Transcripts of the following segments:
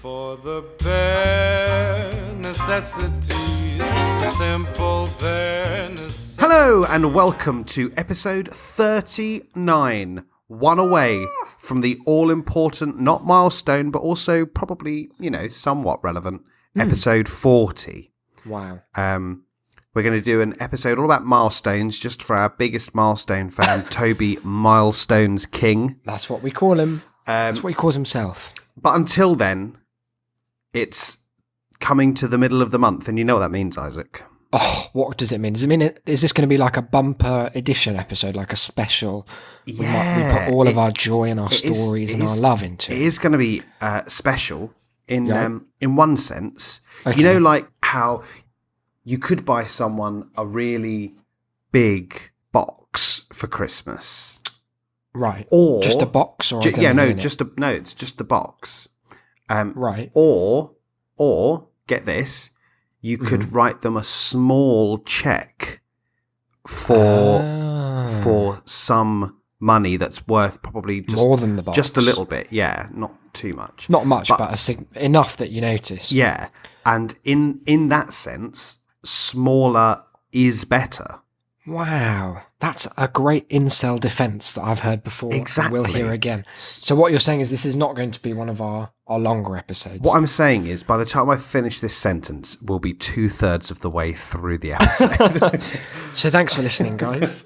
For the bare necessities, the simple bare necessities. Hello and welcome to episode 39, one away from the all-important, not milestone, but also probably, somewhat relevant, episode 40. Wow. We're going to do an episode all about milestones, just for our biggest milestone fan, Toby Milestones King. That's what we call him. That's what he calls himself. But until then, it's coming to the middle of the month, and you know what that means, Isaac. Oh, what does it mean? Does it mean is this going to be like a bumper edition episode, like a special? Yeah. We put all of our joy and our stories and our love into it. It is going to be special in one sense. Okay. You know, like how you could buy someone a really big box for Christmas. Right. Or just a box, or it's just the box. Right. Or get this, you could write them a small check for some money that's worth probably just more than the box, just a little bit. Yeah, not too much. Not much, but enough that you notice. Yeah, and in that sense, smaller is better. Wow, that's a great incel defense that I've heard before. Exactly. And will hear again. So what you're saying is this is not going to be one of our longer episodes. What I'm saying is, by the time I finish this sentence, we'll be 2/3 of the way through the episode. So thanks for listening, guys.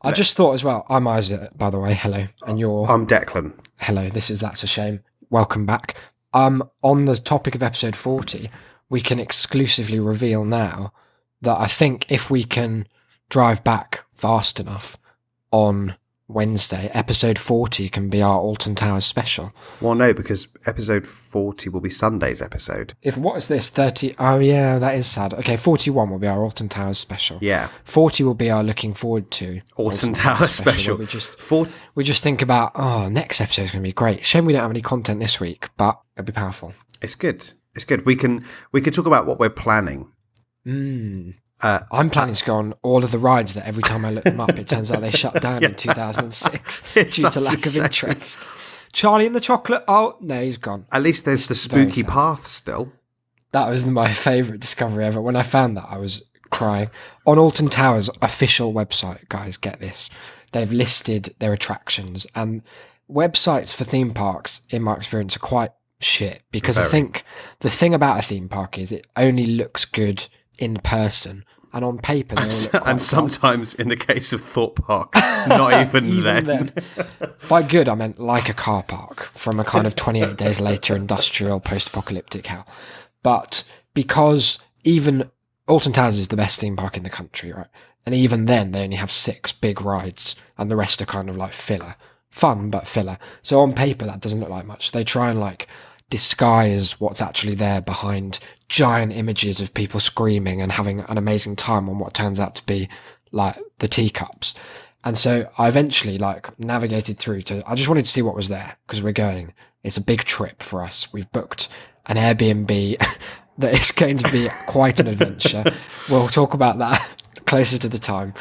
I just thought as well, I'm Isaac, by the way, hello. And you're... I'm Declan. Hello, That's a Shame. Welcome back. On the topic of episode 40, we can exclusively reveal now that I think if we can drive back fast enough on Wednesday, episode 40 can be our Alton Towers special. Well, no, because episode 40 will be Sunday's episode. What is this? 30? Oh, yeah, that is sad. Okay, 41 will be our Alton Towers special. Yeah. 40 will be our looking forward to Alton Towers special. We just think about, next episode is going to be great. Shame we don't have any content this week, but it'll be powerful. It's good. It's good. We can talk about what we're planning. I'm planning to go on all of the rides that every time I look them up, it turns out they shut down in 2006 due to lack of interest. Charlie and the Chocolate. Oh, no, he's gone. At least there's the spooky path still. That was my favourite discovery ever. When I found that, I was crying. On Alton Towers' official website, guys, get this. They've listed their attractions, and websites for theme parks, in my experience, are quite shit. Because I think the thing about a theme park is it only looks good in person, and on paper they all look quite and sometimes in the case of Thorpe Park, not even then. By good I meant like a car park from a kind of 28 Days Later industrial post-apocalyptic hell. But because even Alton Towers is the best theme park in the country, right, and even then they only have 6 big rides and the rest are kind of like filler, fun but filler. So on paper that doesn't look like much. They try and like disguise what's actually there behind giant images of people screaming and having an amazing time on what turns out to be like the teacups. And so I eventually navigated through I just wanted to see what was there because we're going. It's a big trip for us. We've booked an Airbnb that is going to be quite an adventure. We'll talk about that closer to the time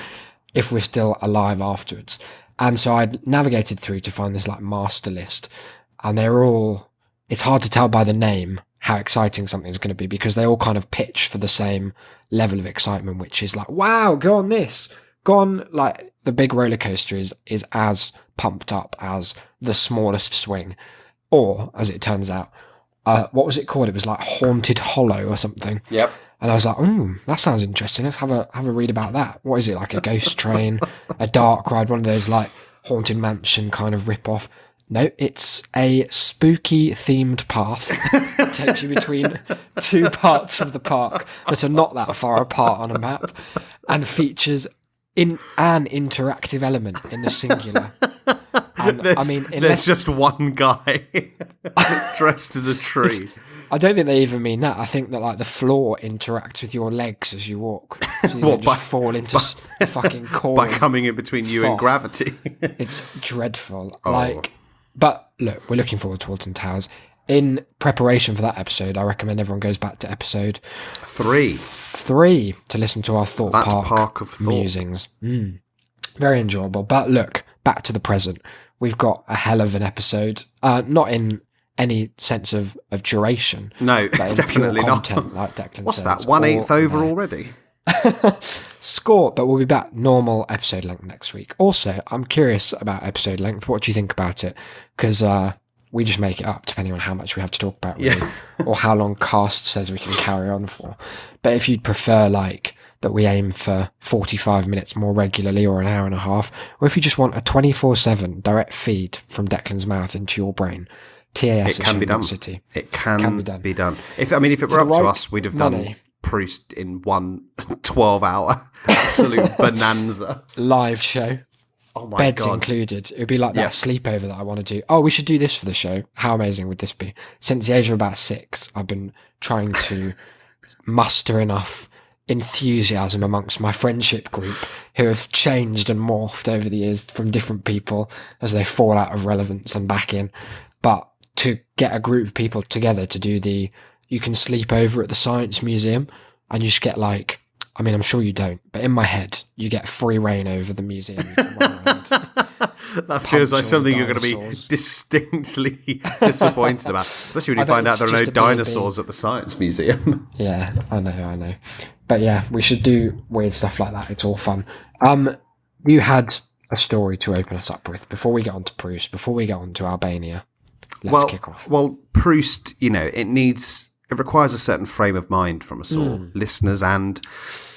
if we're still alive afterwards. And so I navigated through to find this master list, and they're all... It's hard to tell by the name how exciting something's going to be because they all kind of pitch for the same level of excitement, which is like, wow, go on this. Go on, the big roller coaster is as pumped up as the smallest swing. Or, as it turns out, what was it called? It was like Haunted Hollow or something. Yep. And I was like, that sounds interesting. Let's have a read about that. What is it, like a ghost train, a dark ride, one of those Haunted Mansion kind of rip-off? No, it's a spooky themed path. It takes you between 2 parts of the park that are not that far apart on a map and features in an interactive element in the singular. And there's just one guy dressed as a tree. I don't think they even mean that. I think that the floor interacts with your legs as you walk. So you don't just fall into fucking corn. By coming in between you and gravity. It's dreadful. Oh. But look, we're looking forward to Alton Towers. In preparation for that episode, I recommend everyone goes back to episode 3 to listen to our Thorpe Park of Thorpe musings. Very enjoyable. But look, back to the present. We've got a hell of an episode. Not in any sense of duration. No, But in definitely pure not. content, like Declan What's says, that? 1/8 or- over no. already? Score, but we'll be back normal episode length next week. Also, I'm curious about episode length. What do you think about it? Because we just make it up depending on how much we have to talk about, really, or how long cast says we can carry on for. But if you'd prefer, like, that we aim for 45 minutes more regularly or an hour and a half, or if you just want a 24/7 direct feed from Declan's mouth into your brain, TAS It can be done. City. It can be be done. done. If it were the up to right us, we'd have done money. Proust in one 12-hour absolute bonanza. Live show. Oh my Beds god! included. It would be like that Yes. sleepover that I want to do. Oh, we should do this for the show. How amazing would this be? Since the age of about 6, I've been trying to muster enough enthusiasm amongst my friendship group who have changed and morphed over the years from different people as they fall out of relevance and back in. But to get a group of people together to do you can sleep over at the Science Museum and you just get like, I mean, I'm sure you don't, but in my head, you get free reign over the museum. You can run around. That feels like punch all the something you're going to be dinosaurs. distinctly disappointed about, especially when I you bet find out it's there are no just a B&B. dinosaurs at the Science Museum. Yeah, I know. But yeah, we should do weird stuff like that. It's all fun. You had a story to open us up with before we get on to Proust, before we get on to Albania. Let's kick off. Well, Proust, it requires a certain frame of mind from us all, listeners and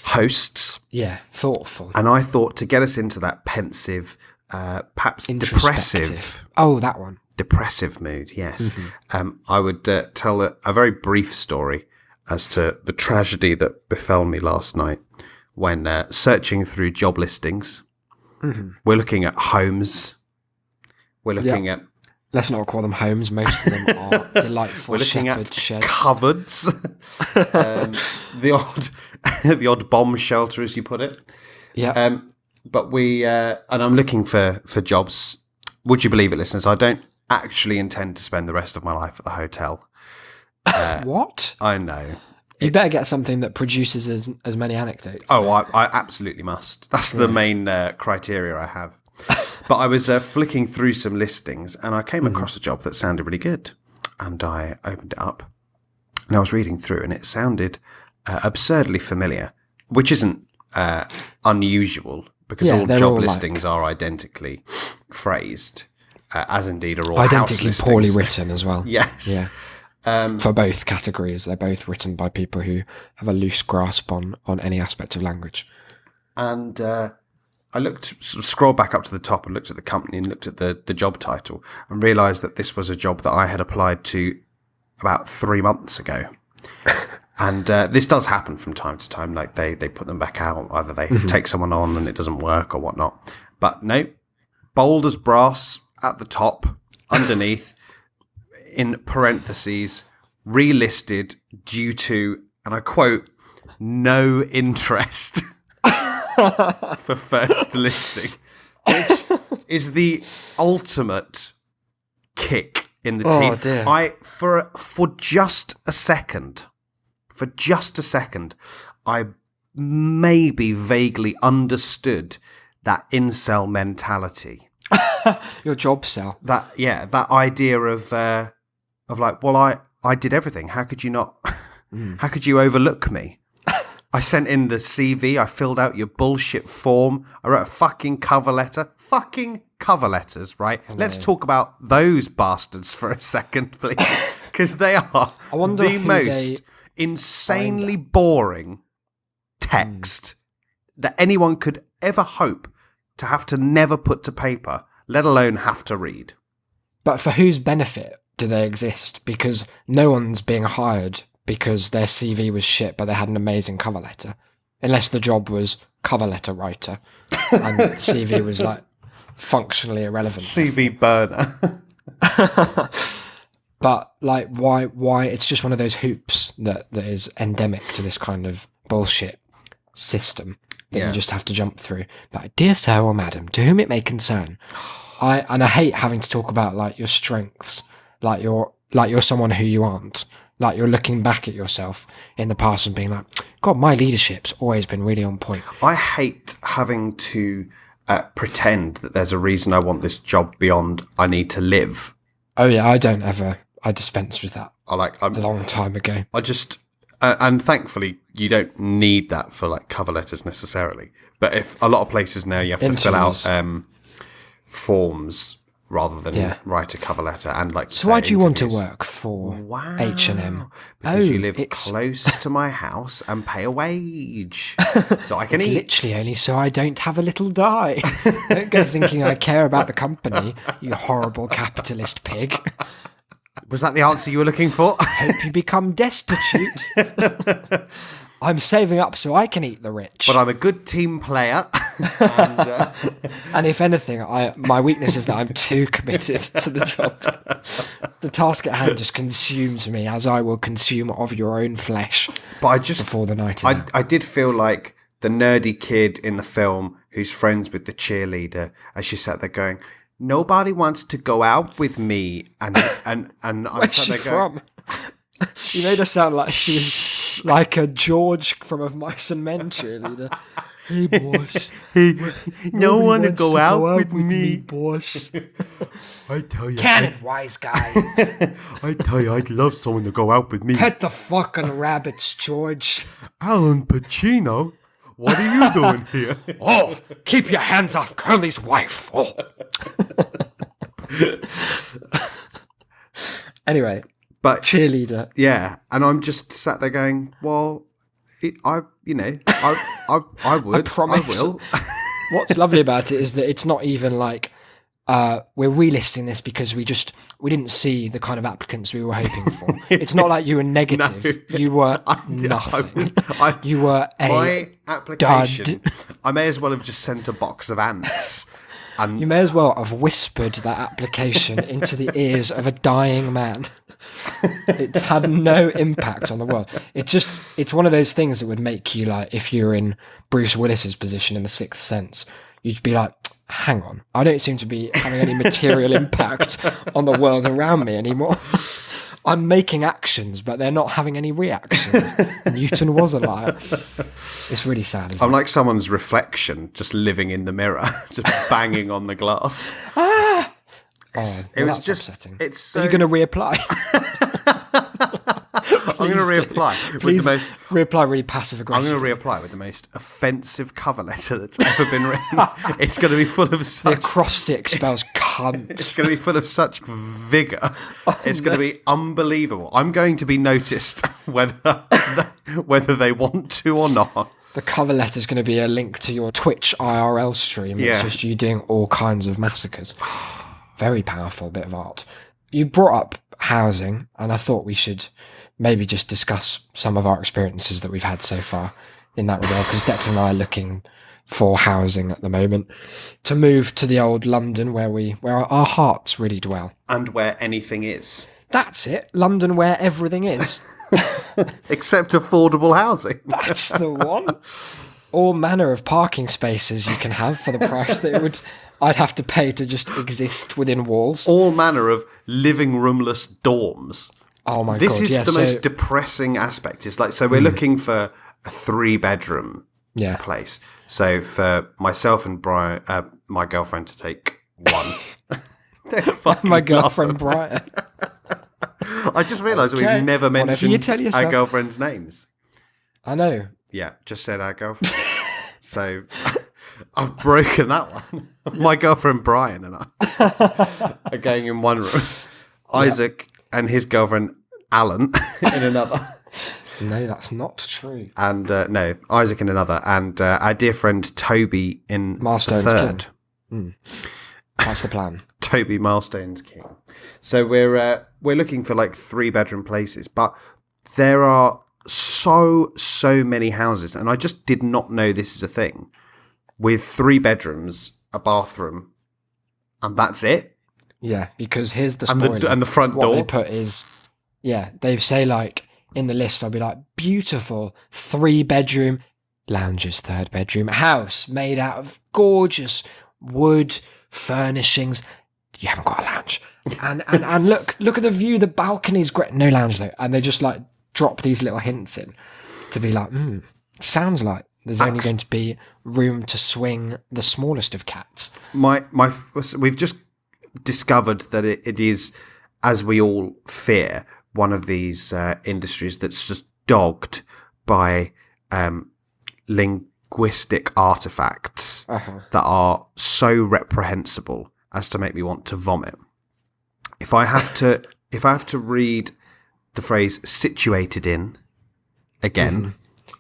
hosts. Yeah, thoughtful. And I thought to get us into that pensive, perhaps depressive Introspective. Oh, that one. depressive mood, yes. I would tell a very brief story as to the tragedy that befell me last night when searching through job listings. We're looking at homes. We're looking at Let's not call them homes. Most of them are delightful we're looking shepherd at sheds. cupboards, the odd bomb shelter, as you put it. Yeah. But and I'm looking for jobs. Would you believe it, listeners? I don't actually intend to spend the rest of my life at the hotel. What? I know. You better get something that produces as many anecdotes. Oh, I absolutely must. That's the main criteria I have. But I was flicking through some listings and I came across a job that sounded really good. And I opened it up and I was reading through and it sounded absurdly familiar, which isn't unusual because all they're job all listings are identically phrased, as indeed are all house Identically listings. poorly written as well. Yes. Yeah. For both categories, they're both written by people who have a loose grasp on any aspect of language. And I scrolled back up to the top and looked at the company and looked at the job title and realised that this was a job that I had applied to about 3 months ago. And this does happen from time to time. Like they put them back out. Either they take someone on and it doesn't work or whatnot. But no, bold as brass at the top, underneath, in parentheses, relisted due to, and I quote, no interest for first listing, which is the ultimate kick in the Oh, teeth. dear. For just a second, I maybe vaguely understood that incel mentality. Your job cell. That idea of like, well, I did everything. How could you not? How could you overlook me? I sent in the CV. I filled out your bullshit form. I wrote a fucking cover letter. Fucking cover letters, right? Let's talk about those bastards for a second, please, because they are I wonder the who most insanely boring text that anyone could ever hope to have to never put to paper, let alone have to read. But for whose benefit do they exist? Because no one's being hired because their CV was shit, but they had an amazing cover letter. Unless the job was cover letter writer and CV was like functionally irrelevant. CV burner. But like, why? It's just one of those hoops that is endemic to this kind of bullshit system that you just have to jump through. But dear sir or madam, to whom it may concern, I hate having to talk about like your strengths, like you're someone who you aren't. Like you're looking back at yourself in the past and being like, God, my leadership's always been really on point. I hate having to pretend that there's a reason I want this job beyond I need to live. Oh yeah, I don't ever I dispensed with that I'm a long time ago. I just, and thankfully, you don't need that for like cover letters necessarily. But if a lot of places now you have to fill out Interviews. forms rather than write a cover letter and like. So why do you want to interviews. work for Wow. H&M? Because you live it's close to my house and pay a wage, so I can it's eat. literally only so I don't have a little die. Don't go thinking I care about the company, you horrible capitalist pig. Was that the answer you were looking for? Hope you become destitute. I'm saving up so I can eat the rich. But I'm a good team player. And, And if anything, my weakness is that I'm too committed to the job. The task at hand just consumes me, as I will consume of your own flesh but I just, before the night is out. I did feel like the nerdy kid in the film who's friends with the cheerleader, as she sat there going, "Nobody wants to go out with me," and I'm Where's she sat there going, from? You made her sound like she was like a George from A Mice and Men cheerleader. Hey, boss. "No one to wants go out with me." boss. I tell you, Can it, wise guy? I tell you, I'd love someone to go out with me. Pet the fucking rabbits, George. Alan Pacino, what are you doing here? Oh, keep your hands off Curly's wife. Oh. Anyway, But cheerleader. yeah, and I'm just sat there going, well, I would, promise. I will. What's lovely about it is that it's not even like we're relisting this because we didn't see the kind of applicants we were hoping for. It's not like you were negative. No. You were nothing. You were My application, I may as well have just sent a box of ants. And You may as well have whispered that application into the ears of a dying man. It had no impact on the world. It's one of those things that would make you like, if you're in Bruce Willis's position in The Sixth Sense, you'd be like, hang on, I don't seem to be having any material impact on the world around me anymore. I'm making actions, but they're not having any reactions. Newton was a liar. It's really sad, isn't I'm it? like someone's reflection just living in the mirror, just banging on the glass. Oh, It was that's just, upsetting. it's so, Are you going to reapply? I'm going to reapply with Please the most, reapply really passive I'm aggressive. going to reapply with the most offensive cover letter that's ever been written. It's going to be full of The such acrostic spells cunt. It's going to be full of such vigour. It's going to be unbelievable. I'm going to be noticed whether they want to or not. The cover letter's going to be a link to your Twitch IRL stream. Yeah. It's just you doing all kinds of massacres. Very powerful bit of art. You brought up housing, and I thought we should maybe just discuss some of our experiences that we've had so far in that regard, because Declan and I are looking for housing at the moment to move to the old London where our hearts really dwell. And where anything is. That's it. London where everything is. Except affordable housing. That's the one. All manner of parking spaces you can have for the price that I'd have to pay to just exist within walls. All manner of living roomless dorms. Oh my This god! is Yeah, the so, most depressing aspect. It's like, so we're looking for a 3-bedroom yeah. place. So for myself and Brian, my girlfriend, to take one. Don't fucking My laugh. girlfriend Brian. I just realised Okay. we've never Whatever mentioned you tell yourself. our girlfriends' names. I know. Yeah, just said our girlfriend. So I've broken that one. My girlfriend Brian and I are going in one room. Isaac and his girlfriend Alan in another. No, that's not true. And no, Isaac in another. And our dear friend Toby in Milestone's the third. king. That's the plan. Toby Milestone's king. So we're looking for like 3-bedroom places, but there are so many houses, and I just did not know this is a thing, with 3 bedrooms, a bathroom, and that's it. Yeah, because here's the And spoiler. the front what door. they put is, yeah, they say like in the list, I'll be like, beautiful 3-bedroom, lounges 3rd bedroom house made out of gorgeous wood furnishings. You haven't got a lounge. And look at the view, the balcony's great. No lounge though. And they just like drop these little hints in to be like, sounds like there's only going to be room to swing the smallest of cats. We've just discovered that it is as we all fear, one of these industries that's just dogged by linguistic artifacts that are so reprehensible as to make me want to vomit. If I have to read the phrase "situated in" again,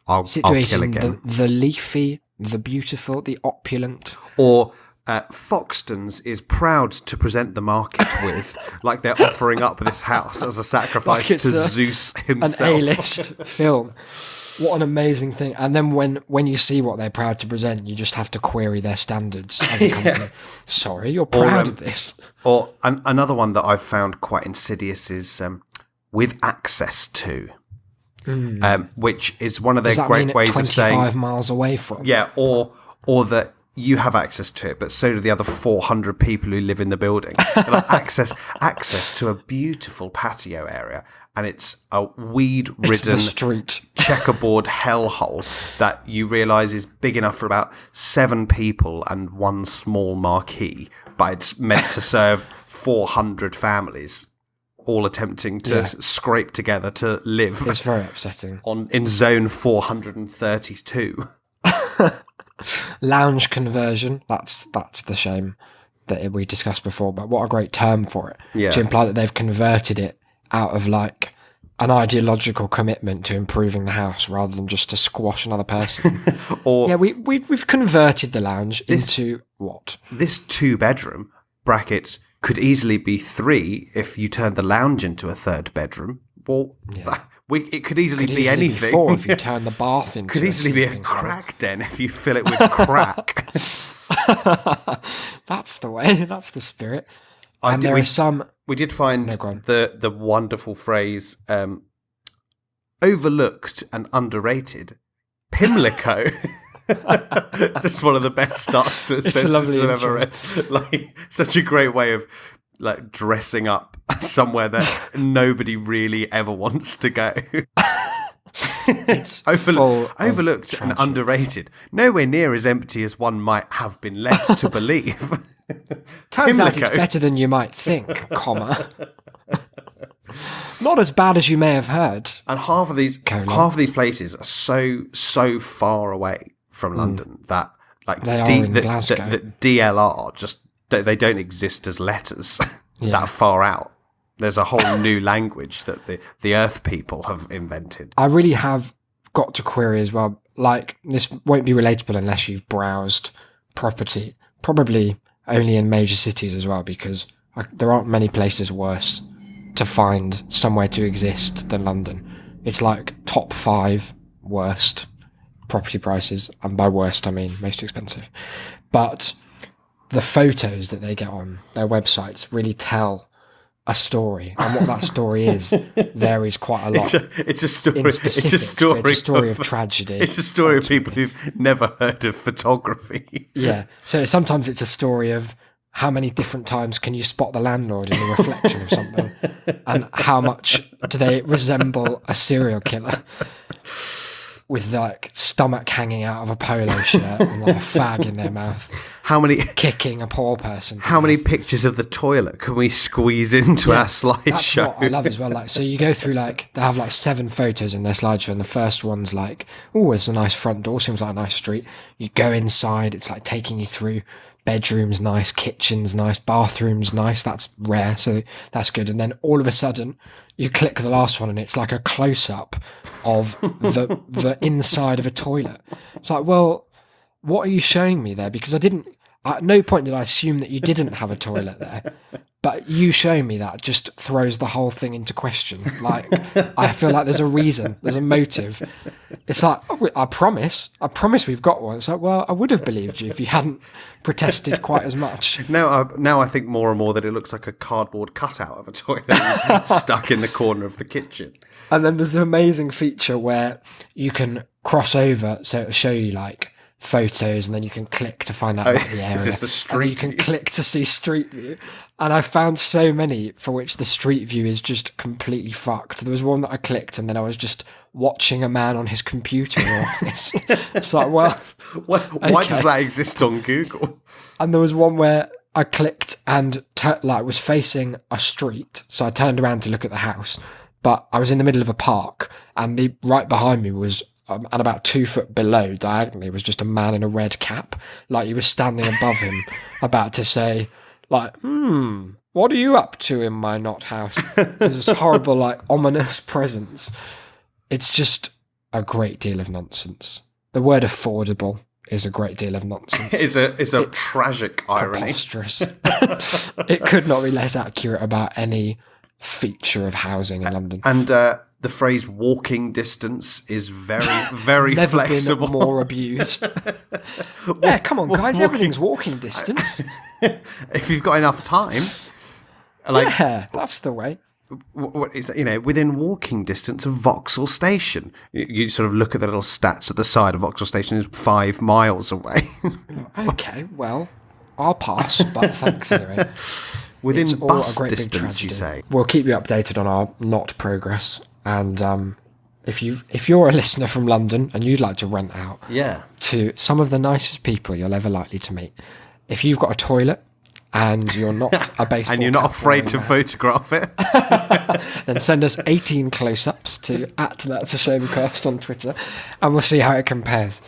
I'll kill again. The leafy, the beautiful, the opulent. Or Foxtons is proud to present the market with, like they're offering up this house as a sacrifice to Zeus himself. An A-list film. What an amazing thing. And then when you see what they're proud to present, you just have to query their standards as a company. Sorry, you're proud of this. Or another one that I've found quite insidious is with access to, which is one of their great ways of saying 25 miles away from. Yeah, or that you have access to it, but so do the other 400 people who live in the building. Like access to a beautiful patio area, and it's a weed-ridden street checkerboard hellhole that you realise is big enough for about 7 people and one small marquee, but it's meant to serve 400 families, all attempting to scrape together to live. It's very upsetting. In zone 432. Lounge conversion, that's the shame that we discussed before, but what a great term for it. To imply that they've converted it out of like an ideological commitment to improving the house rather than just to squash another person. We've converted the lounge into what? This 2-bedroom brackets could easily be 3 if you turn the lounge into a 3rd bedroom. Well, it could easily be anything. Be 4 if you turn the bath into. Could easily be a crack den if you fill it with crack. That's the way. That's the spirit. We did find the wonderful phrase overlooked and underrated Pimlico. Just one of the best starts to a sentence I've ever read. Like, such a great way of like dressing up somewhere that nobody really ever wants to go. It's overlooked and underrated. Nowhere near as empty as one might have been led to believe. Turns out it's better than you might think, comma. Not as bad as you may have heard. And half of these places are so far away from London that like they are in Glasgow. That DLR just they don't exist as letters that far out. There's a whole new language that the Earth people have invented. I really have got to query as well. Like, this won't be relatable unless you've browsed property, probably only in major cities as well, because there aren't many places worse to find somewhere to exist than London. It's like top 5 worst property prices, and by worst I mean most expensive. But the photos that they get on their websites really tell a story, and what that story is varies quite a lot. It's a story. It's a story of tragedy. It's a story of people who've never heard of photography. Yeah. So sometimes it's a story of how many different times can you spot the landlord in the reflection of something, and how much do they resemble a serial killer with like stomach hanging out of a polo shirt and like a fag in their mouth. How many kicking a poor person? How many pictures of the toilet can we squeeze into our slideshow? That's what I love as well. Like, so you go through like they have like 7 photos in their slideshow, and the first one's like, oh, it's a nice front door, seems like a nice street. You go inside, it's like taking you through bedrooms, nice, kitchens, nice, bathrooms, nice. That's rare, so that's good. And then all of a sudden, you click the last one, and it's like a close up of the inside of a toilet. It's like, well, what are you showing me there? Because at no point did I assume that you didn't have a toilet there. But you showing me that just throws the whole thing into question. Like, I feel like there's a reason, there's a motive. It's like, oh, I promise we've got one. It's like, well, I would have believed you if you hadn't protested quite as much. Now I think more and more that it looks like a cardboard cutout of a toilet stuck in the corner of the kitchen. And then there's an amazing feature where you can cross over, so it'll show you like photos, and then you can click to find out about the area. Is this the street and you can click to see street view. And I found so many for which the street view is just completely fucked. There was one that I clicked, and then I was just watching a man on his computer in the office. It's like, well, why does that exist on Google? And there was one where I clicked and was facing a street, so I turned around to look at the house, but I was in the middle of a park, and right behind me was, and about 2 foot below, diagonally, was just a man in a red cap, like he was standing above him, about to say, like, what are you up to in my not house? There's this horrible, like, ominous presence. It's just a great deal of nonsense. The word affordable is a great deal of nonsense. It's a tragic irony. Preposterous. It could not be less accurate about any feature of housing in London. And the phrase walking distance is very, very Never flexible. been more abused. Yeah, come on, guys. Everything's walking distance. If you've got enough time. Like, Yeah, that's the way. what is, within walking distance of Vauxhall Station. You sort of look at the little stats at the side of Vauxhall Station is 5 miles away. Okay, well, I'll pass, but thanks anyway. Within It's all bus a great big distance, you tragedy. say? We'll keep you updated on our not progress, and if you're a listener from London and you'd like to rent out Yeah. to some of the nicest people you're ever likely to meet, if you've got a toilet and you're not a baseball And you're not cap afraid to wearing photograph it. man, then send us 18 close-ups to @thatsashamecast on Twitter, and we'll see how it compares.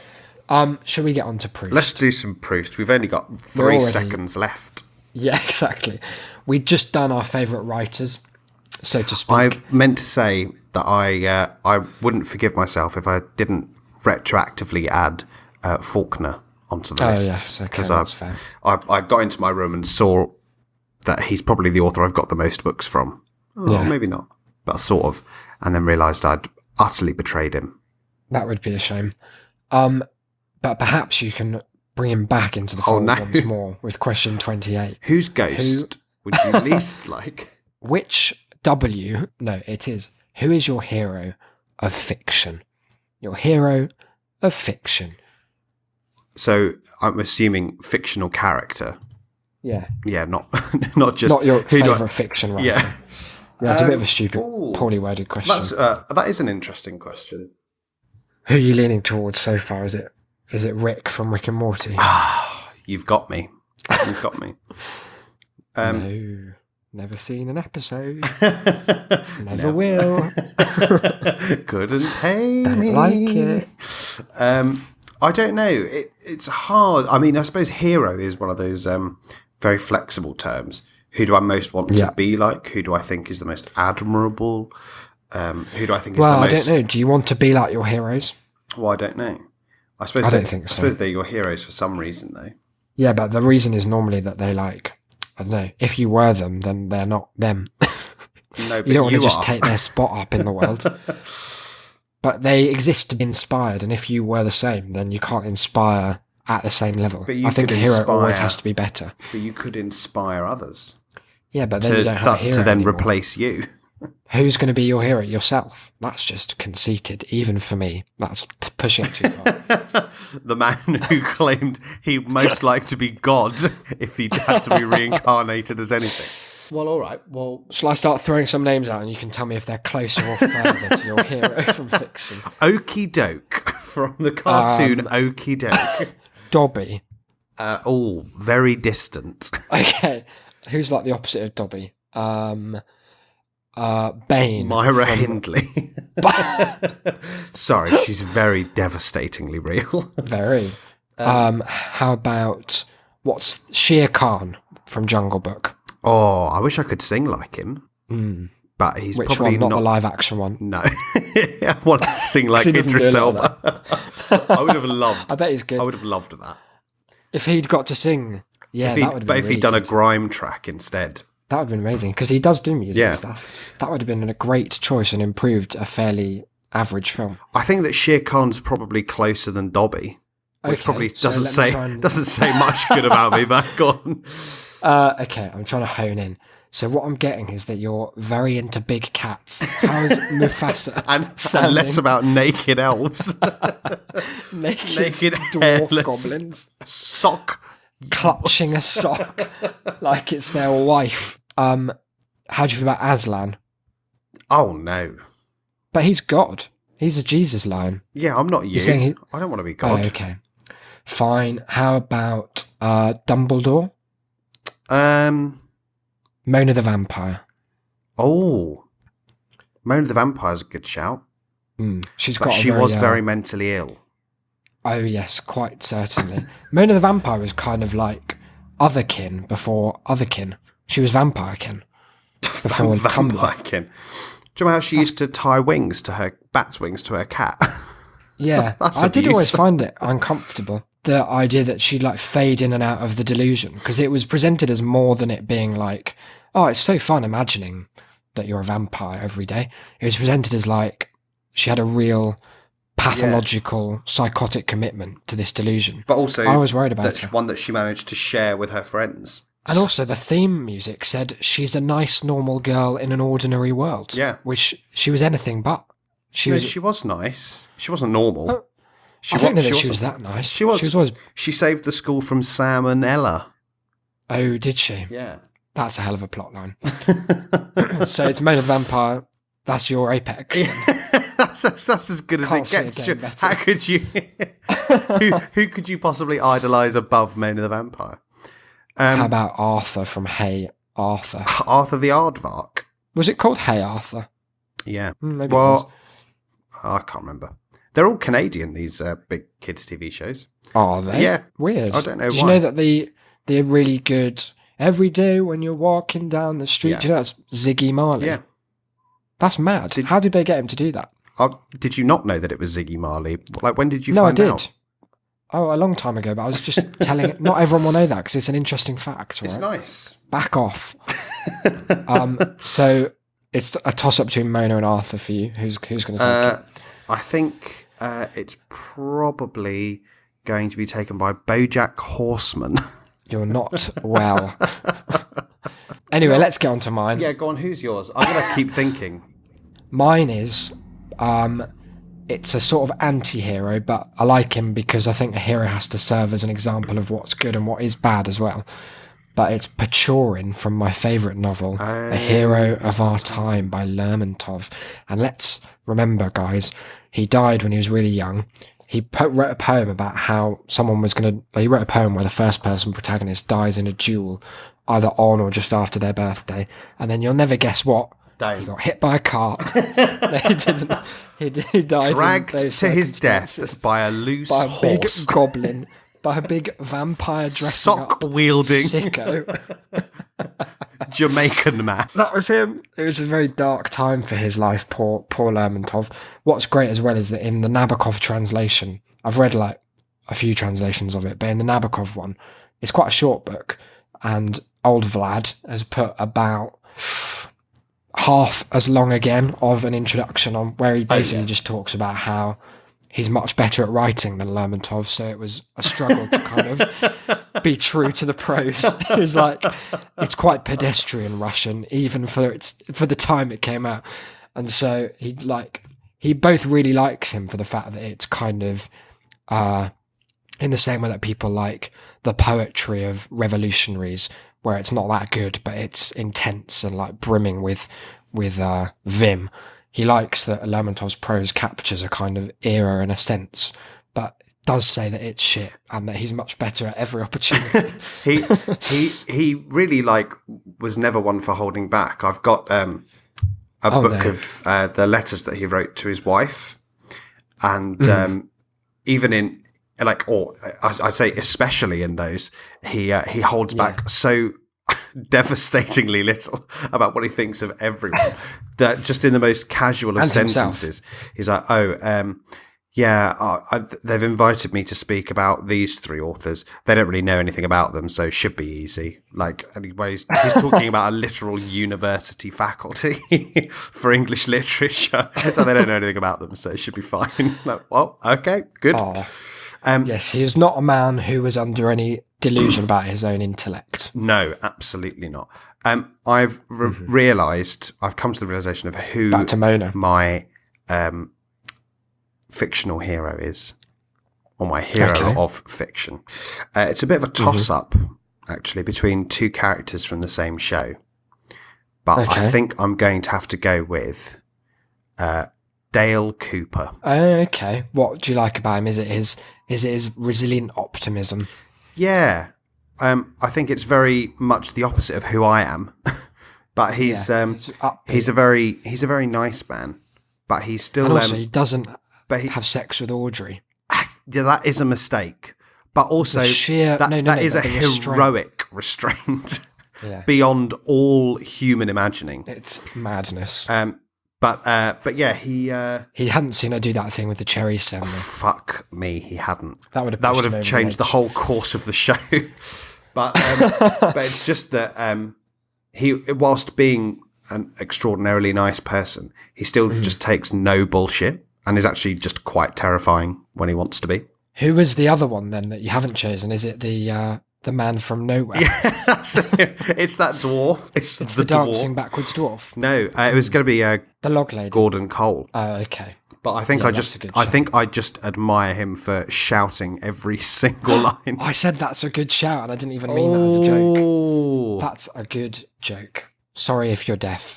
Shall we get on to Proust? Let's do some Proust. We've only got We're 3 already- seconds left. Yeah, exactly. We'd just done our favourite writers, so to speak. I meant to say that I wouldn't forgive myself if I didn't retroactively add Faulkner onto the list. Yes, okay, because that's fair. I got into my room and saw that he's probably the author I've got the most books from. Oh, Yeah. maybe not, but sort of. And then realised I'd utterly betrayed him. That would be a shame. But perhaps you can bring him back into the fold no. once more with question 28. Whose ghost would you least like? Which it is, who is your hero of fiction? Your hero of fiction. So I'm assuming fictional character. Yeah. Yeah, not not just Not your who do I- favourite fiction writer. Yeah, That's a bit of a stupid, ooh. poorly worded question. that is an interesting question. Who are you leaning towards so far? Is it Rick from Rick and Morty? You've got me. You've got me. No. Never seen an episode. Never will. Couldn't pay Don't me. like it. I don't know. It's hard. I mean, I suppose hero is one of those very flexible terms. Who do I most want Yeah. to be like? Who do I think is the most admirable? Who do I think is Well, the I most... don't know. Do you want to be like your heroes? Well, I don't know. I suppose I don't think so. I suppose they're your heroes for some reason, though. Yeah, but the reason is normally that they I don't know, if you were them, then they're not them. No, but You don't want to just are. take their spot up in the world. But they exist to be inspired, and if you were the same, then you can't inspire at the same level. But you I think could a hero always inspire- has to be better. But you could inspire others Yeah, but then you don't have a hero to then anymore. replace you. Who's going to be your hero? Yourself. That's just conceited, even for me. That's pushing it too far. The man who claimed he'd most like to be God if he had to be reincarnated as anything. Well, all right. Well, Shall I start throwing some names out and you can tell me if they're closer or further to your hero from fiction? Okie Doke from the cartoon Okie Doke. Dobby. Very distant. Okay. Who's like the opposite of Dobby? Bane. Myra from- Hindley. Sorry, she's very devastatingly real. Very. How about what's Shere Khan from Jungle Book? Oh, I wish I could sing like him. But he's Which probably one? Not the live action one. No. I want to sing like he doesn't Idris do a lot Elba. I would have loved. I bet he's good. I would have loved that. If he'd got to sing, yeah, that would have been But if really he'd done a good. grime track instead. That would have been amazing, because he does do music Yeah. and stuff. That would have been a great choice and improved a fairly average film. I think that Shere Khan's probably closer than Dobby, which Okay, probably so doesn't let me try and- doesn't say much good about me. But go on. Okay, I'm trying to hone in. So what I'm getting is that you're very into big cats. How's Mufasa? And sounding? less about naked elves, naked dwarf hairless goblins sock. clutching a sock like it's their wife. How do you feel about Aslan? Oh no. But he's God. He's a Jesus lion. Yeah, I'm not you. saying he- I don't want to be Oh, God. okay. Fine. How about Dumbledore? Mona the Vampire. Oh, Mona the Vampire's a good shout. She's But got. she was very mentally ill. Oh yes, quite certainly. Mona the Vampire was kind of like Otherkin before Otherkin. She was Vampirekin before Tumblr. Vampirekin. Do you remember how she used to tie bat's wings to her cat? Yeah, That's I did abuse. always find it uncomfortable. The idea that she'd like fade in and out of the delusion, because it was presented as more than it being like, oh, it's so fun imagining that you're a vampire every day. It was presented as like she had a real pathological, psychotic commitment to this delusion. But also, I was worried about that's her. one that she managed to share with her friends. And also, the theme music said she's a nice, normal girl in an ordinary world. Yeah. Which she was anything but. She was nice. She wasn't normal. Oh, I don't know that she was that nice. She was. She was always. She saved the school from Sam and Ella. Oh, did she? Yeah. That's a hell of a plot line. So it's Mona the Vampire. That's your apex. that's as good as Can't it see it gets. getting better. How could you? who could you possibly idolise above Mona the Vampire? How about Arthur from Hey Arthur? Arthur the Aardvark. Was it called Hey Arthur? Yeah. Maybe it was. Well, I can't remember. They're all Canadian. These big kids' TV shows. Are they? Yeah. Weird. I don't know Did you why. know that they're really good every day when you're walking down the street? Yeah. Do you know that's Ziggy Marley? Yeah. That's mad. How did they get him to do that? Did you not know that it was Ziggy Marley? Like, when did you No, I find did. out? Oh, a long time ago, but I was just telling it. Not everyone will know that because it's an interesting fact. It's right? nice. Back off. So it's a toss up between Mona and Arthur for you. Who's going to take it? I think it's probably going to be taken by BoJack Horseman. You're not well. Anyway, let's get on to mine. Yeah, go on. Who's yours? I'm going to keep thinking. Mine is, it's a sort of anti-hero, but I like him because I think a hero has to serve as an example of what's good and what is bad as well. But it's Pechorin from my favourite novel, A Hero of Our Time by Lermontov. And let's remember, guys, he died when he was really young. He wrote a poem about how someone was going to... He wrote a poem where the first-person protagonist dies in a duel, either on or just after their birthday. And then you'll never guess what. He got hit by a car. No, he didn't. He died. Dragged in those to his death circumstances by a loose by a big horse. goblin, by a big vampire dressing Sock up wielding sicko. Jamaican man. That was him. It was a very dark time for his life, poor Lermontov. What's great as well is that in the Nabokov translation, I've read like a few translations of it, but in the Nabokov one, it's quite a short book, and old Vlad has put about half as long again of an introduction on where he basically just talks about how he's much better at writing than Lermontov, so it was a struggle to kind of be true to the prose. It was like, it's quite pedestrian Russian, even for the time it came out. And so he both really likes him for the fact that it's kind of in the same way that people like the poetry of revolutionaries, where it's not that good, but it's intense and like brimming with vim. He likes that Lermontov's prose captures a kind of era in a sense, but does say that it's shit and that he's much better at every opportunity. he really was never one for holding back. I've got a book of the letters that he wrote to his wife, and even in I'd say especially in those, he holds back so devastatingly little about what he thinks of everyone that just in the most casual of And sentences, he's like, they've invited me to speak about these three authors. They don't really know anything about them, so it should be easy. He's talking about a literal university faculty for English literature, so they don't know anything about them, so it should be fine. Well, okay, good. Oh. Yes, he is not a man who was under any delusion about his own intellect. No, absolutely not. I've realised, I've come to the realisation of who Back to Mona. my fictional hero is, or my hero of fiction. It's a bit of a toss-up, actually, between two characters from the same show. But I think I'm going to have to go with Dale Cooper. Okay. What do you like about him? Is it his resilient optimism? Yeah. I think it's very much the opposite of who I am. But he's it's upbeat. he's a very nice man. But he's still And also, he doesn't but he, have sex with Audrey. yeah, that is a mistake. But also Sheer- that is a the restraint. heroic restraint Yeah. beyond all human imagining. It's madness. But yeah, he He hadn't seen her do that thing with the cherry stem. though. fuck me, he hadn't. That would have that pushed would him have over the changed the edge. whole course of the show. but it's just that he, whilst being an extraordinarily nice person, he still just takes no bullshit and is actually just quite terrifying when he wants to be. Who was the other one then that you haven't chosen? Is it the man from nowhere? It's that dwarf. It's the dwarf. dancing backwards dwarf. No, it was going to be The log lady. Gordon Cole. Oh, okay. But I think Yeah, that's a good shout. I just admire him for shouting every single line. I said that's a good shout, and I didn't even mean that as a joke. Oh. That's a good joke. Sorry if you're deaf.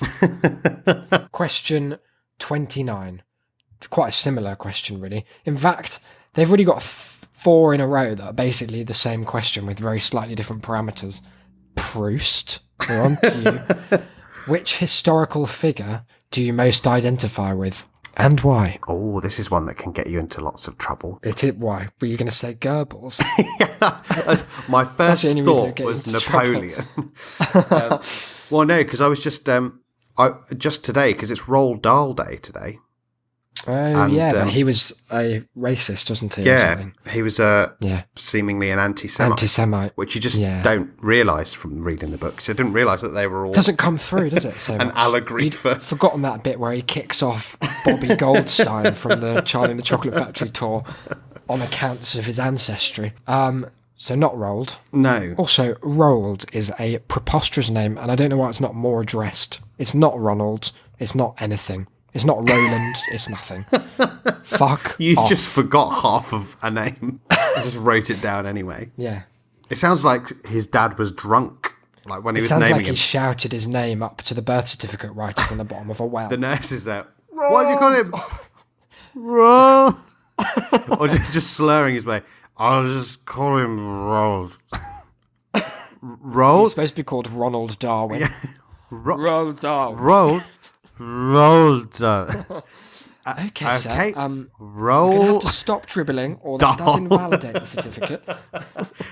Question 29. Quite a similar question, really. In fact, they've already got 4 in a row that are basically the same question with very slightly different parameters. Proust, we're on to you. Which historical figure do you most identify with, and why? Oh, this is one that can get you into lots of trouble. Why? Were you going to say Goebbels? My first the only reason thought it gets was into trouble. Napoleon. Well, no, because I was just today, because it's Roald Dahl Day today. Oh, And, yeah, but he was a racist, wasn't he? or Yeah, something? he was Yeah. seemingly an anti-Semite, Anti-Semite. which you just Yeah. don't realise from reading the books. I didn't realise that they were all Doesn't come through, does it? So an much? allegory You'd for... forgotten that bit where he kicks off Bobby Goldstein from the Charlie and the Chocolate Factory tour on accounts of his ancestry. So not Roald. No. Also, Roald is a preposterous name, and I don't know why it's not more addressed. It's not Ronald. It's not anything. It's not Roland. It's nothing. Fuck You off. just forgot half of a name. I just wrote it down anyway. Yeah. It sounds like his dad was drunk, like when he It was sounds naming like he him. shouted his name up to the birth certificate writer from the bottom of a well. The nurse is there. What do you call him? Ro. Or just slurring his way. I'll just call him Rolls. He's Rolls? supposed to be called Ronald Darwin. Rolled. Darwin. Rolled. Okay, sir. Okay. You're going to Roll. have to stop dribbling, or that does invalidate the certificate.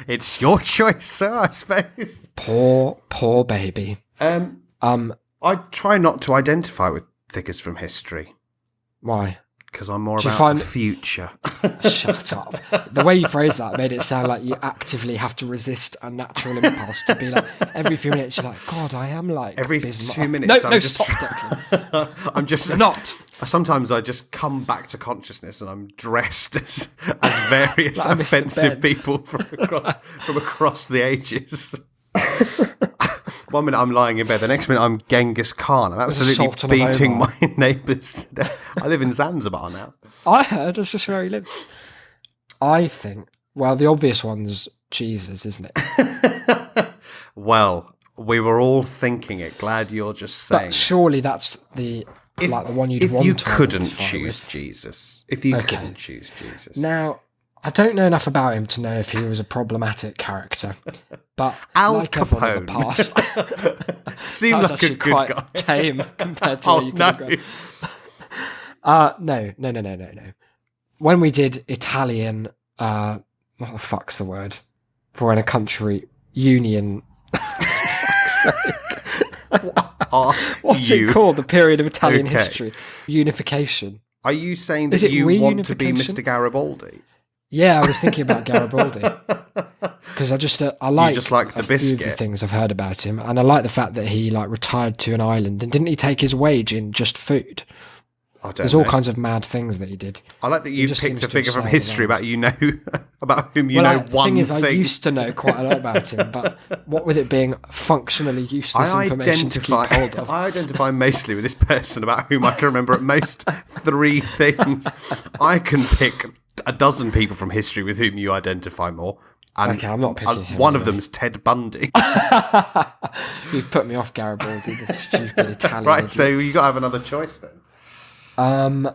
It's your choice, sir, I suppose. Poor baby. I try not to identify with figures from history Why? because I'm more Do you about find- the future. Shut up. The way you phrased that made it sound like you actively have to resist a natural impulse to be like, every few minutes you're like, God, I am like Every Bismarck. 2 minutes, No, I'm no, just stop, Declan. I'm just You're not. Sometimes I just come back to consciousness and I'm dressed as various Like Mr. offensive Ben. people from across the ages. 1 minute I'm lying in bed, the next minute I'm Genghis Khan. I'm absolutely Sultan of beating Omar. my neighbours to death. I live in Zanzibar now. I heard that's just where he lives. I think, well, the obvious one's Jesus, isn't it? Well, we were all thinking it. Glad you're just saying. But surely that's the one you'd if want you to couldn't identify choose with. Jesus, if you Okay. couldn't choose Jesus, Now, I don't know enough about him to know if he was a problematic character, but Al like everyone in the Capone. past, seemed that was like a actually good quite guy. tame compared to Oh where you could have no! gone. No. When we did Italian, what the fuck's the word? For when a country union. What's You- it called? The period of Italian Okay. history. Unification. Are you saying Is that it you want to be reunification? Mr. Garibaldi? Yeah, I was thinking about Garibaldi. Because I like just like the a few of the biscuit. things I've heard about him, and I like the fact that he like retired to an island, and didn't he take his wage in just food? I don't There's know. all kinds of mad things that he did. I like that you just picked seems a to have figure from sailed history around. about about whom you Well, know one thing is, thing. I used to know quite a lot about him, but what with it being functionally useless information to keep hold of. I identify mostly with this person about whom I can remember at most 3 things. I can pick a dozen people from history with whom you identify more. And Okay, I'm not picking him one of anyway. them's Ted Bundy. You've put me off, Garibaldi, the stupid Italian. Right, idiot. so you got to have another choice then. I'm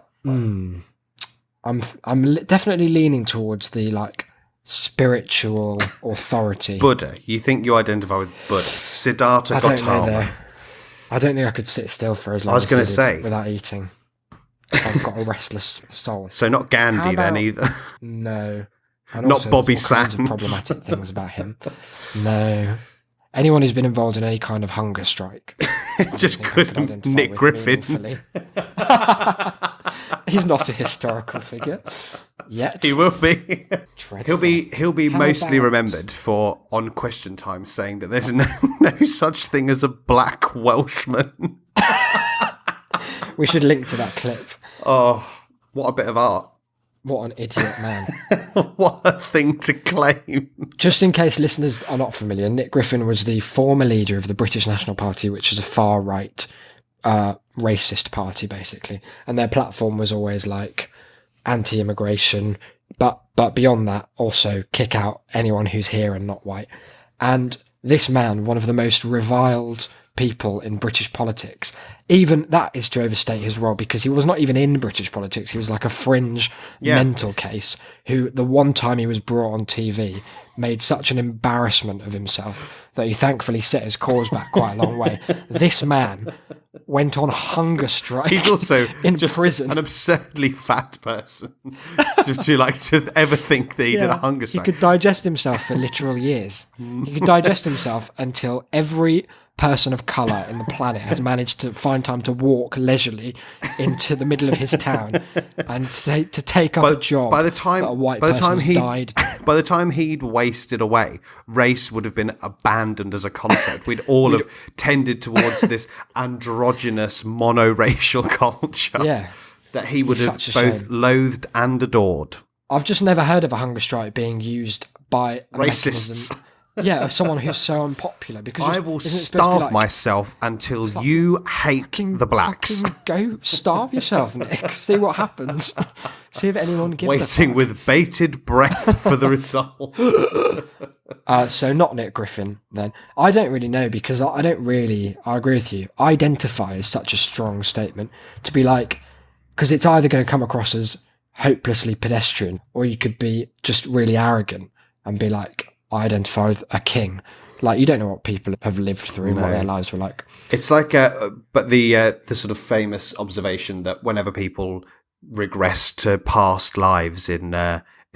definitely leaning towards the like spiritual authority. Buddha. You think you identify with Buddha? Siddhartha I don't know Gautama. though. I don't think I could sit still for as long I was as gonna he did say. without eating. I've got a restless soul. So not Gandhi How then about- either. No. And Not also, Bobby there's all kinds of Sands. problematic things about him. No. Anyone who's been involved in any kind of hunger strike. I don't Just think I could couldn't. identify Nick with Griffin. meaningfully. He's not a historical figure yet. He will be. Dreadful. He'll be How mostly about- remembered for on Question Time saying that there's no such thing as a black Welshman. We should link to that clip. Oh, what a bit of art. What an idiot man. What a thing to claim. Just in case listeners are not familiar, Nick Griffin was the former leader of the British National Party, which is a far-right racist party, basically. And their platform was always like anti-immigration, but beyond that, also kick out anyone who's here and not white. And this man, one of the most reviled people in British politics, even that is to overstate his role, because he was not even in British politics. He was like a fringe mental case who, the one time he was brought on TV, made such an embarrassment of himself that he thankfully set his cause back quite a long way. This man went on hunger strike. He's also in just prison. an absurdly fat person to ever think that he did a hunger He strike. could digest himself for literal years. He could digest himself until every person of colour in the planet has managed to find time to walk leisurely into the middle of his town and to take up a job by the time that a white by the time person's he died. by the time he'd wasted away, race would have been abandoned as a concept. We'd all have tended towards this androgynous monoracial culture Yeah. that he would have such a both shame. loathed and adored. I've just never heard of a hunger strike being used by a Racists. mechanism- Yeah, of someone who's so unpopular. Because I just- will isn't it supposed to be starve like, myself until you hate fucking- the blacks. fucking go starve yourself, Nick. See what happens. See if anyone gives a Waiting fuck. with bated breath for the result. So not Nick Griffin, then. I don't really know, because I don't really, I agree with you, identify is such a strong statement to be like, because it's either going to come across as hopelessly pedestrian, or you could be just really arrogant and be like, I identify with a king. Like, you don't know what people have lived through and what their lives were like. It's like, but the sort of famous observation that whenever people regress to past lives in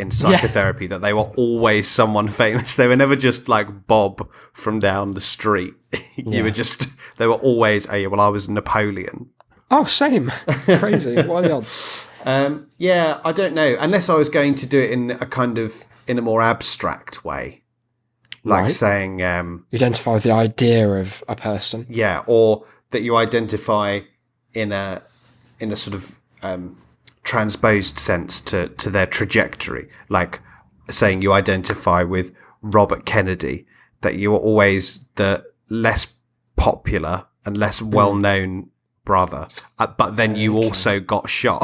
psychotherapy, that they were always someone famous. They were never just like Bob from down the street. You were just, they were always, oh yeah, well, I was Napoleon. Oh, same. Crazy. What are the odds? Yeah, I don't know. Unless I was going to do it in a more abstract way. Like Right. saying, You identify with the idea of a person. yeah, or that you identify in a sort of transposed sense to their trajectory, like saying you identify with Robert Kennedy, that you were always the less popular and less well-known brother, but then you also got shot.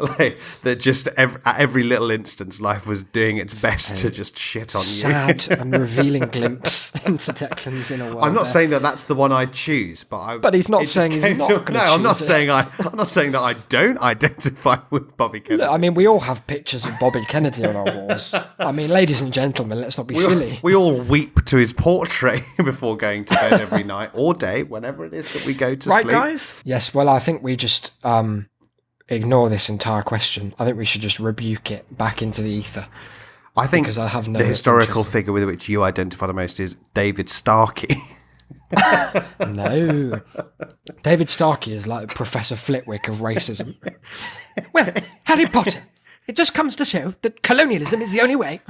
Like that, just at every little instance, life was doing its best to just shit on you. Sad and revealing glimpse into Declan's inner world. I'm not there. saying that that's the one I'd choose, but But he's not it just saying he's came not to- gonna No, I'm not choose it. saying I'm not saying that I don't identify with Bobby Kennedy. I mean, we all have pictures of Bobby Kennedy on our walls. I mean, ladies and gentlemen, let's not be silly. We all weep to his portrait before going to bed every night or day, whenever it is that we go to Right, sleep. guys? Yes, well, I think we just ignore this entire question. I think we should just rebuke it back into the ether. I think Because I have no the historical interest. figure with which you identify the most is David Starkey. No. David Starkey is like Professor Flitwick of racism. Well, Harry Potter, it just comes to show that colonialism is the only way.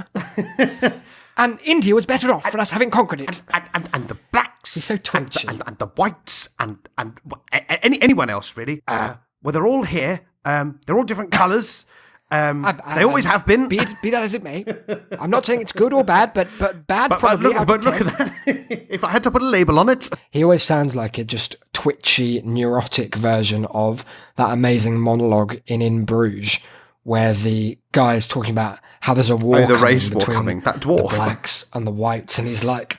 And India was better off for us having conquered it. and the blacks. He's so twitchy. And the whites and anyone else really. Well, they're all here. They're all different colours. They always have been. Be that as it may. I'm not saying it's good or bad, but bad probably out of But look 10. at that. If I had to put a label on it. He always sounds like a just twitchy, neurotic version of that amazing monologue in Bruges, where the guy is talking about how there's a war the coming race war between coming, that the dwarf. blacks and the whites, and he's like,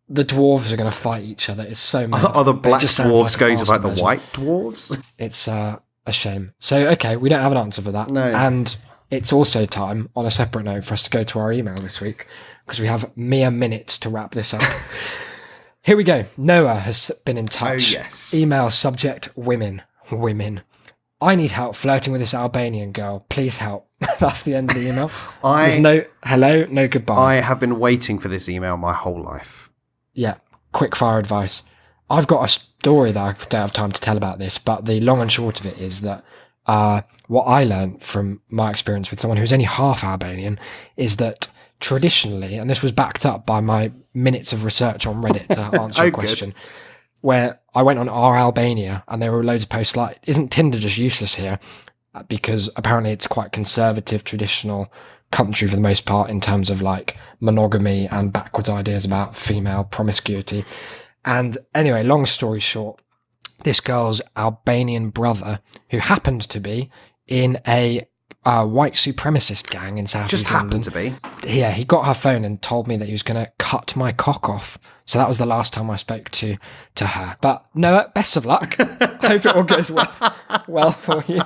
the dwarves are going to fight each other. It's so mad. Are the But it black just sounds dwarves like a going to faster fight the version. white dwarves? It's a shame. So, okay, we don't have an answer for that. No. And it's also time, on a separate note, for us to go to our email this week, because we have mere minutes to wrap this up. Here we go. Noah has been in touch. Oh, yes. Email subject, women. Women. I need help flirting with this Albanian girl. Please help. That's the end of the email. There's no hello, no goodbye. I have been waiting for this email my whole life. Yeah, quick fire advice. I've got a story that I don't have time to tell about this, but the long and short of it is that what I learned from my experience with someone who's only half Albanian is that traditionally, and this was backed up by my minutes of research on Reddit to answer your question, where I went on R Albania and there were loads of posts like, isn't Tinder just useless here? Because apparently it's quite conservative, traditional country for the most part in terms of like monogamy and backwards ideas about female promiscuity. And anyway, long story short, this girl's Albanian brother, who happened to be in a white supremacist gang in South Just East London. happened to be. Yeah, he got her phone and told me that he was going to cut my cock off. So that was the last time I spoke to her. But Noah, best of luck. Hope it all goes well for you.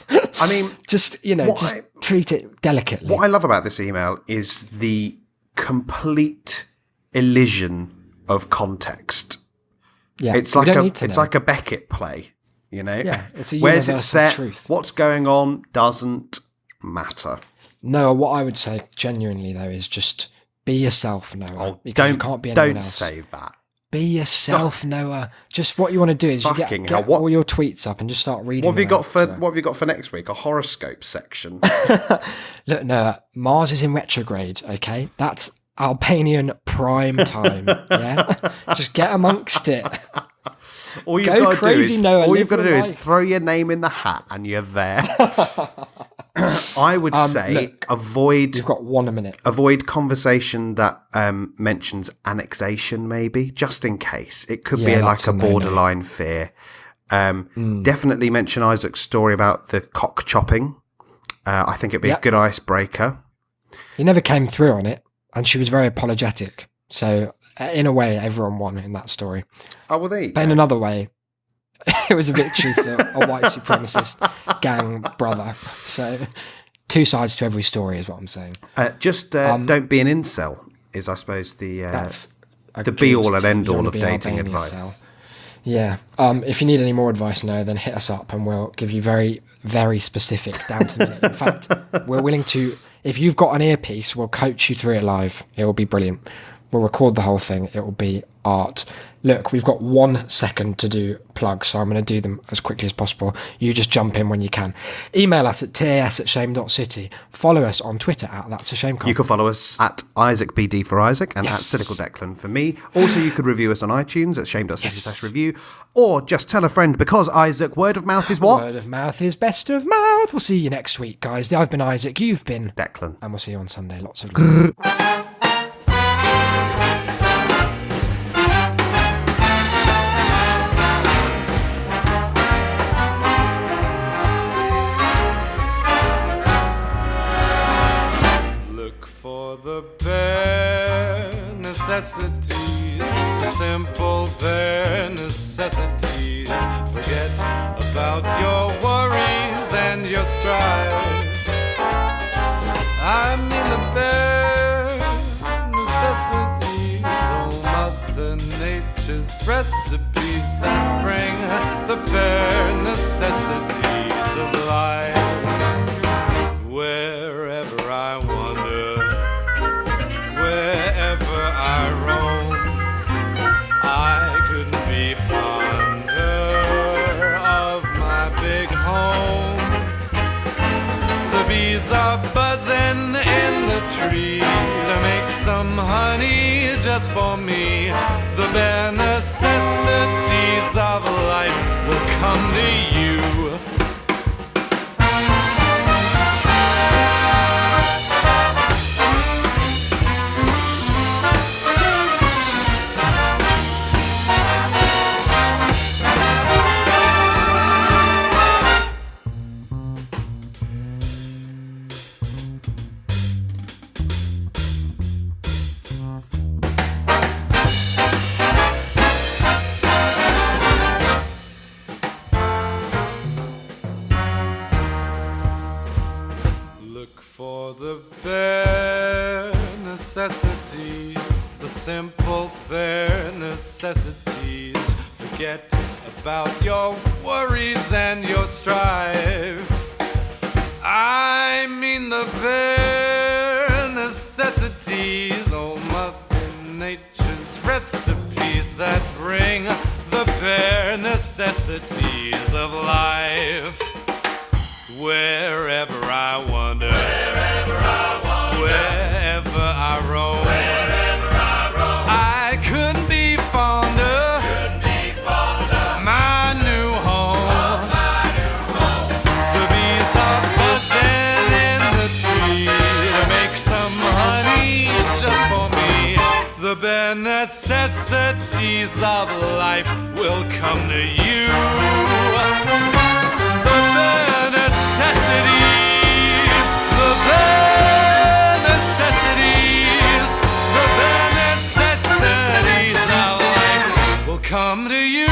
I mean, Just treat it delicately. what I love about this email is the complete elision of context. Yeah, It's we like don't need to know. like a Beckett play, you know? Yeah, it's a Where's it universal set? truth. What's going on doesn't matter. Noah, what I would say genuinely though is just be yourself, Noah. Oh, because you can't be anyone don't else. say that. Be yourself, Noah. Just what you want to do is you Fucking get hell, what- all your tweets up and just start reading. What have you them got out for to- what have you got for next week? A horoscope section. Look, Noah, Mars is in retrograde. Okay, that's Albanian prime time. Yeah, just get amongst it. All you've Go got to crazy, do is Noah, all live you've got to your do is life. throw your name in the hat and you're there. I would say look, avoid You've got 1 minute. avoid conversation that mentions annexation, maybe, just in case. It could be Yeah, like that's a a no-no. borderline fear. Definitely mention Isaac's story about the cock chopping. I think it'd be a Yep. good icebreaker. He never came through on it, and she was very apologetic. So, in a way, everyone won in that story. Oh, well, there you But in go. another way, it was a victory for a white supremacist gang brother. So, two sides to every story is what I'm saying. Just don't be an incel, is, I suppose, That's a the good be-all and tip. You end-all don't of wanna be dating Albania advice. style. Yeah. If you need any more advice now, then hit us up and we'll give you very, very specific, down to the minute. In fact, we're willing to, if you've got an earpiece, we'll coach you through it live. It will be brilliant. We'll record the whole thing. It will be art. Look, we've got 1 second to do plugs, so I'm going to do them as quickly as possible. You just jump in when you can. Email us at tas@shame.city. Follow us on Twitter at That's a Shame. You can follow us at IsaacBD for Isaac and Yes. at Cynical Declan for me. Also, you could review us on iTunes at shame.city/review, or just tell a friend, because Isaac, word of mouth is what? Word of mouth is best of mouth. We'll see you next week, guys. I've been Isaac. You've been Declan. and we'll see you on Sunday. Lots of love. Look for the bare necessities, the simple bare necessities. Forget about your worries and your strife. I mean the bare necessities, oh Mother Nature's recipes that bring the bare necessities of life. Wherever I wander, wherever I roam, I couldn't be fonder of my big home. The bees are buzzing in the tree to make some honey just for me. The bare necessities of life will come to you. simple bare necessities. Forget about your worries and your strife. I mean the bare necessities, oh Mother Nature's recipes that bring the bare necessities of life. Wherever I wander, wherever I roam, I couldn't be fonder. My new home. The bees are buzzing in the tree to make some honey just for me. The bare necessities of life will come to you. The bare necessities, the bare necessities, the bare necessities of life will come to you.